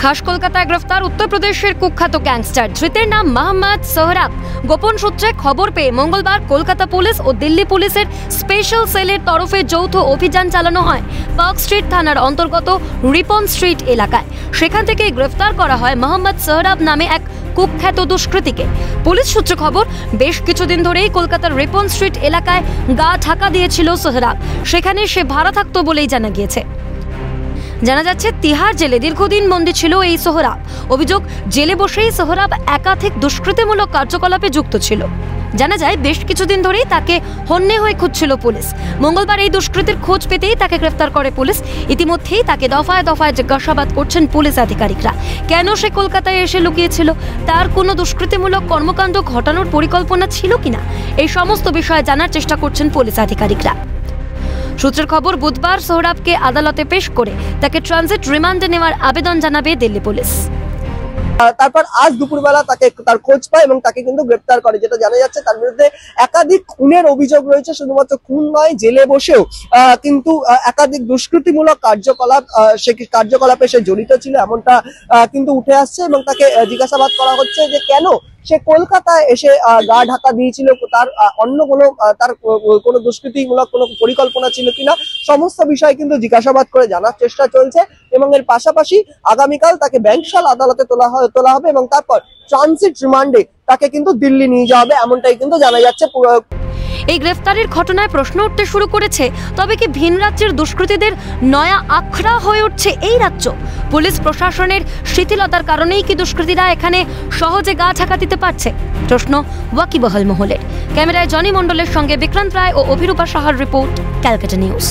খাস কলকাতায় গ্রেফতার উত্তরপ্রদেশের কুখ্যাত গ্যাংস্টার। ধৃতের নাম মোহাম্মদ সোহরাব। গোপন সূত্রে খবর পেয়ে মঙ্গলবার কলকাতা পুলিশ ও দিল্লি পুলিশের স্পেশাল সেলের তরফে যৌথ অভিযান চালানো হয় পার্ক স্ট্রিট থানার অন্তর্গত রিপন স্ট্রিট এলাকায়। সেখান থেকে গ্রেফতার করা হয় মোহাম্মদ সোহরাব নামে এক কুখ্যাত দুষ্কৃতীকে। পুলিশ সূত্রে খবর, বেশ কিছুদিন ধরেই কলকাতার রিপন স্ট্রিট এলাকায় গা ঢাকা দিয়েছিল সোহরাব। সেখানে সে ভাড়া থাকতো বলেই জানা গিয়েছে। জানা যাচ্ছে তিহার জেলে দীর্ঘদিন বন্দী ছিল এই সোহরাব। অভিযোগ, জেলে বসেই সোহরাব একাধিক দুষ্কৃতিমূলক কার্যকলাপে যুক্ত ছিল। জানা যায় বেশ কিছুদিন ধরেই তাকে হন্যে হয়ে খুঁজছিল পুলিশ। মঙ্গলবার এই দুষ্কৃতির খোঁজ পেতেই তাকে গ্রেফতার করে পুলিশ। ইতিমধ্যেই তাকে দফায় দফায় জিজ্ঞাসাবাদ করছেন পুলিশ আধিকারিকরা। কেন সে কলকাতায় এসে লুকিয়েছিল, তার কোনো দুষ্কৃতিমূলক কর্মকাণ্ড ঘটানোর পরিকল্পনা ছিল কিনা, এই সমস্ত বিষয়ে জানার চেষ্টা করছেন পুলিশ আধিকারিকরা। সূত্রের খবর, বুধবার সোহরাবকে আদালতে পেশ করে তাকে ট্রানজিট রিমান্ডে নেওয়ার আবেদন জানাবে দিল্লি পুলিশ। তারপর আজ দুপুরবেলা তাকে তার খোঁজ পায় এবং তাকে কিন্তু গ্রেপ্তার করে। যেটা জানা যাচ্ছে তার বিরুদ্ধে একাধিক খুনের অভিযোগ রয়েছে। শুধুমাত্র খুন নয়, জেলে বসেও কিন্তু একাধিক দুষ্কৃতিমূলক কার্যকলাপে সে জড়িত ছিল এমনটা কিন্তু উঠে আসছে এবং তাকে জিজ্ঞাসাবাদ করা হচ্ছে যে কেন সে কলকাতায় এসে গা ঢাকা দিয়েছিল, তার অন্য কোনো দুষ্কৃতিমূলক কোনো পরিকল্পনা ছিল কিনা, সমস্ত বিষয় কিন্তু জিজ্ঞাসাবাদ করে জানার চেষ্টা চলছে। এবং এর পাশাপাশি আগামীকাল তাকে ব্যাংকশাল আদালতে তোলা হবে এবং তারপর ট্রানজিট রিমান্ডে তাকে কিন্তু দিল্লি নিয়ে যাওয়া হবে, এমনটাই কিন্তু জানা যাচ্ছে। এই গ্রেফতারের ঘটনায় প্রশ্ন উঠতে শুরু করেছে, তবে কি ভিন রাজ্যের দুষ্কৃতীদের নয়া আখড়া হয়ে উঠছে এই রাজ্য? পুলিশ প্রশাসনের শিথিলতার কারণেই কি দুষ্কৃতীরা এখানে সহজে গা ঢাকা দিতে পারছে? প্রশ্ন ওয়াকিবহাল মহলের। ক্যামেরায় জনি মণ্ডলের সঙ্গে বিক্রান্ত রায় ও অভিরূপা সাহার রিপোর্ট, ক্যালকাটা নিউজ।